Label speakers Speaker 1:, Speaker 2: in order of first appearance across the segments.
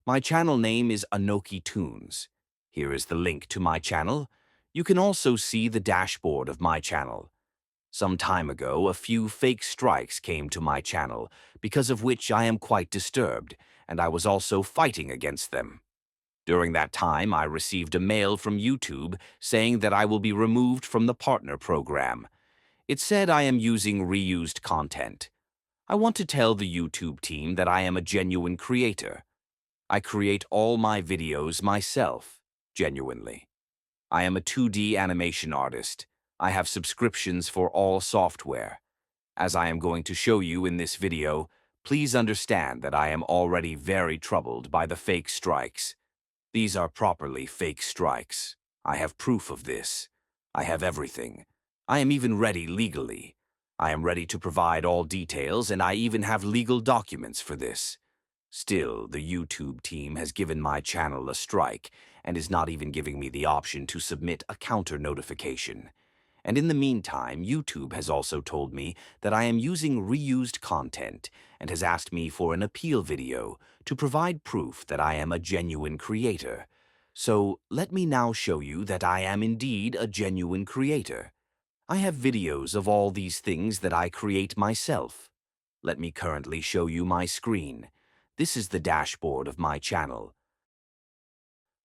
Speaker 1: My channel name is Anoki Tunes. Here is the link to my channel. You can also see the dashboard of my channel. Some time ago, a few fake strikes came to my channel, because of which I am quite disturbed, and I was also fighting against them. During that time, I received a mail from YouTube saying that I will be removed from the partner program. It said I am using reused content. I want to tell the YouTube team that I am a genuine creator. I create all my videos myself, genuinely. I am a 2D animation artist. I have subscriptions for all software. As I am going to show you in this video, please understand that I am already very troubled by the fake strikes. These are properly fake strikes. I have proof of this. I have everything. I am even ready legally. I am ready to provide all details, and I even have legal documents for this. Still, the YouTube team has given my channel a strike and is not even giving me the option to submit a counter notification. And in the meantime, YouTube has also told me that I am using reused content and has asked me for an appeal video to provide proof that I am a genuine creator. So let me now show you that I am indeed a genuine creator. I have videos of all these things that I create myself. Let me currently show you my screen. This is the dashboard of my channel.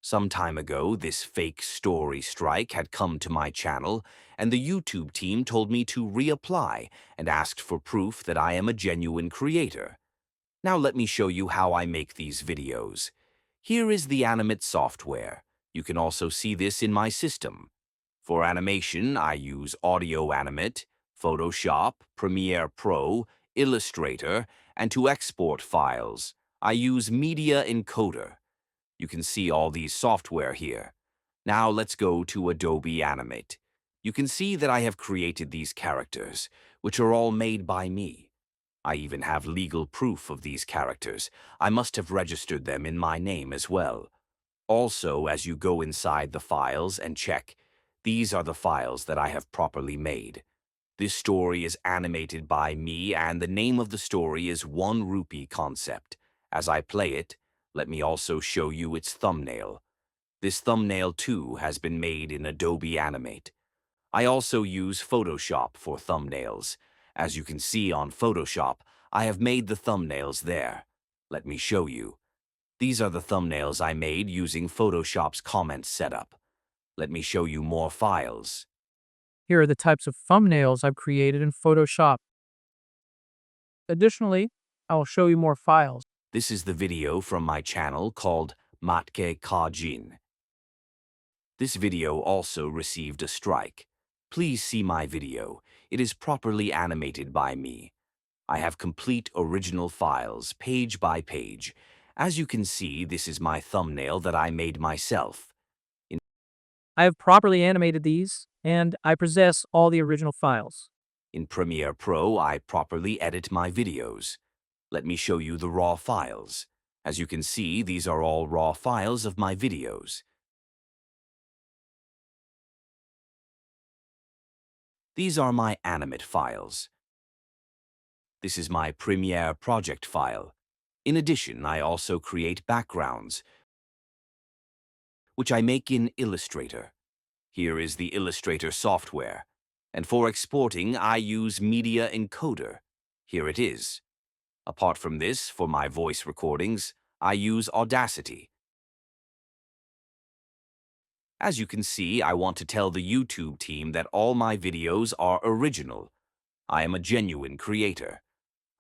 Speaker 1: Some time ago, this fake story strike had come to my channel, and the YouTube team told me to reapply and asked for proof that I am a genuine creator. Now let me show you how I make these videos. Here is the animate software. You can also see this in my system. For animation, I use Audio Animate, Photoshop, Premiere Pro, Illustrator, and to export files, I use Media Encoder. You can see all these software here. Now let's go to Adobe Animate. You can see that I have created these characters, which are all made by me. I even have legal proof of these characters. I must have registered them in my name as well. Also, as you go inside the files and check, these are the files that I have properly made. This story is animated by me, and the name of the story is One Rupee Concept. As I play it, let me also show you its thumbnail. This thumbnail, too, has been made in Adobe Animate. I also use Photoshop for thumbnails. As you can see on Photoshop, I have made the thumbnails there. Let me show you. These are the thumbnails I made using Photoshop's comment setup. Let me show you more files.
Speaker 2: Here are the types of thumbnails I've created in Photoshop. Additionally, I will show you more files.
Speaker 1: This is the video from my channel called Matke Kajin. This video also received a strike. Please see my video. It is properly animated by me. I have complete original files, page by page. As you can see, this is my thumbnail that I made myself.
Speaker 2: I have properly animated these, and I possess all the original files.
Speaker 1: In Premiere Pro, I properly edit my videos. Let me show you the raw files. As you can see, these are all raw files of my videos. These are my animate files. This is my Premiere project file. In addition, I also create backgrounds, which I make in Illustrator. Here is the Illustrator software. And for exporting, I use Media Encoder. Here it is. Apart from this, for my voice recordings, I use Audacity. As you can see, I want to tell the YouTube team that all my videos are original. I am a genuine creator.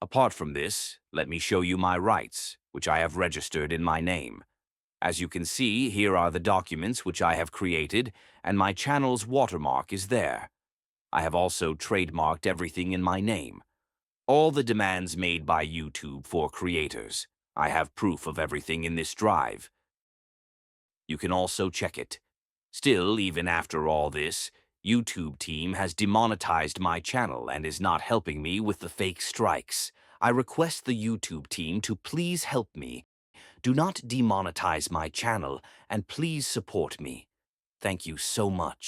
Speaker 1: Apart from this, let me show you my rights, which I have registered in my name. As you can see, here are the documents which I have created, and my channel's watermark is there. I have also trademarked everything in my name. All the demands made by YouTube for creators. I have proof of everything in this drive. You can also check it. Still, even after all this, YouTube team has demonetized my channel and is not helping me with the fake strikes. I request the YouTube team to please help me. Do not demonetize my channel, and please support me. Thank you so much.